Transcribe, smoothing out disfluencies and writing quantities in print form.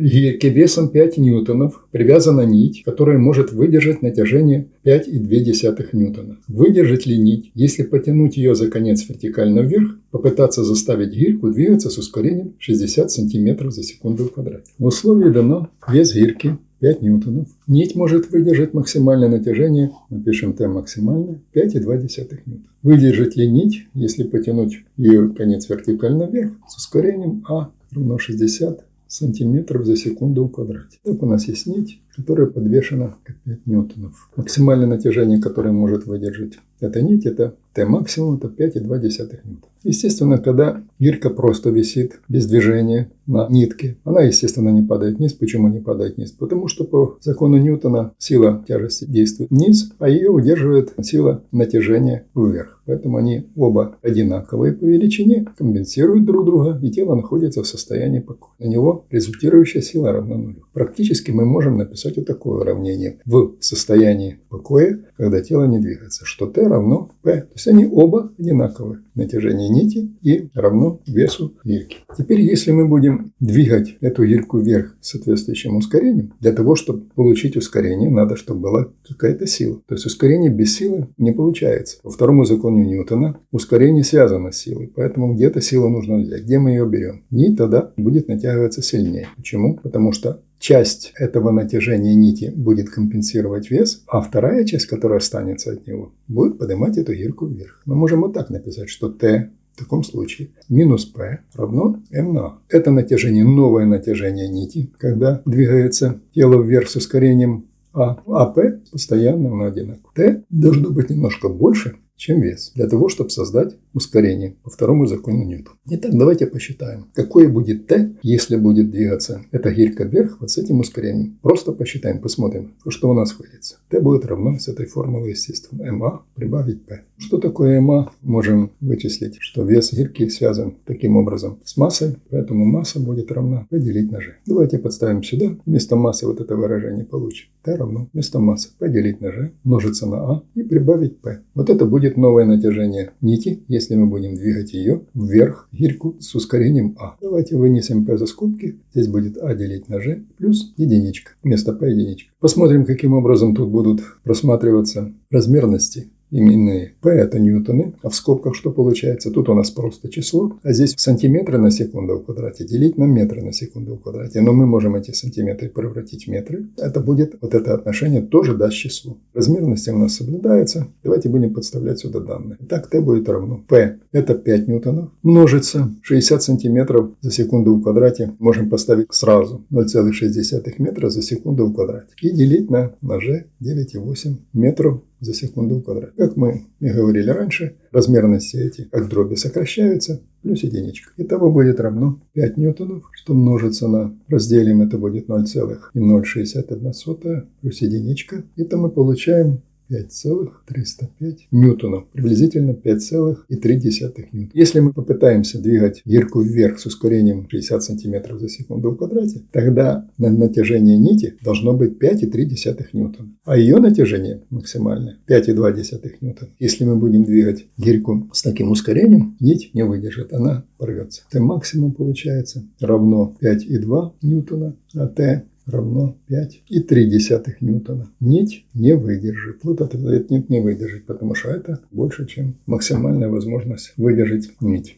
гирке весом 5 ньютонов привязана нить, которая может выдержать натяжение 5,2 ньютона. Выдержит ли нить, если потянуть ее за конец вертикально вверх, попытаться заставить гирьку двигаться с ускорением 60 см за секунду в квадрате? В условии дано вес гирки 5 ньютонов. Нить может выдержать максимальное натяжение, напишем Т максимальное, 5,2 ньютона. Выдержит ли нить, если потянуть ее конец вертикально вверх с ускорением А равно 60 сантиметров за секунду в квадрате? Так у нас есть нить, которая подвешена к 5 ньютонов. Максимальное натяжение, которое может выдержать эта нить, это Т максимум, это 5,2 ньютона. Естественно, когда гирька просто висит без движения на нитке, она, естественно, не падает вниз. Почему не падает вниз? Потому что по закону Ньютона сила тяжести действует вниз, а ее удерживает сила натяжения вверх. Поэтому они оба одинаковые по величине, компенсируют друг друга, и тело находится в состоянии покоя. На него результирующая сила равна нулю. Практически мы можем написать вот такое уравнение в состоянии покоя, когда тело не двигается, что Т равно П. То есть они оба одинаковые. Натяжение нити и равно весу гирьки. Теперь, если мы будем двигать эту гирьку вверх с соответствующим ускорением, для того, чтобы получить ускорение, надо, чтобы была какая-то сила. То есть ускорение без силы не получается. По второму закону Ньютона ускорение связано с силой, поэтому где-то силу нужно взять. Где мы ее берем? Нить тогда будет натягиваться сильнее. Почему? Потому что часть этого натяжения нити будет компенсировать вес, а вторая часть, которая останется от него, будет поднимать эту гирьку вверх. Мы можем вот так написать, что Т в таком случае минус P равно m на A. Это натяжение, новое натяжение нити, когда двигается тело вверх с ускорением а P постоянно на одинаково. T должно быть немножко больше, чем вес, для того, чтобы создать ускорение по второму закону Ньютона. Итак, давайте посчитаем, какое будет Т, если будет двигаться эта гирька вверх вот с этим ускорением. Просто посчитаем, посмотрим, что у нас выйдет. Т будет равно с этой формулой, естественно, МА прибавить П. Что такое МА? Можем вычислить, что вес гирьки связан таким образом с массой, поэтому масса будет равна P делить на G. Давайте подставим сюда, вместо массы вот это выражение получим. Т равно вместо массы P делить на G, множится на А и прибавить P. Вот это будет новое натяжение нити, если мы будем двигать ее вверх, гирьку с ускорением А. Давайте вынесем P за скобки. Здесь будет А делить на G плюс единичка. Вместо P единичка. Посмотрим, каким образом тут будут просматриваться размерности. Именные. P это ньютоны, а в скобках что получается? Тут у нас просто число, а здесь сантиметры на секунду в квадрате делить на метры на секунду в квадрате. Но мы можем эти сантиметры превратить в метры. Это будет, вот это отношение тоже даст число. Размерности у нас соблюдается. Давайте будем подставлять сюда данные. Итак, T будет равно P это 5 ньютонов, множится 60 сантиметров за секунду в квадрате. Можем поставить сразу 0,6 метра за секунду в квадрате. И делить на G 9,8 метров за секунду в квадрате. Как мы и говорили раньше, размерности эти, как дроби, сокращаются, плюс единичка. Итого будет равно 5 ньютонов, что множится на, разделим, это будет 0,061 плюс единичка. Это мы получаем 5,305 ньютонов, приблизительно 5,3 ньютона. Если мы попытаемся двигать гирьку вверх с ускорением 60 см за секунду в квадрате, тогда натяжение нити должно быть 5,3 ньютона, а ее натяжение максимальное 5,2 ньютона. Если мы будем двигать гирьку с таким ускорением, нить не выдержит, она порвется. Т максимум получается равно 5,2 ньютона, а Т равно 5,3 ньютона. Нить не выдержит. Вот этот нить не выдержит, потому что это больше, чем максимальная возможность выдержать нить.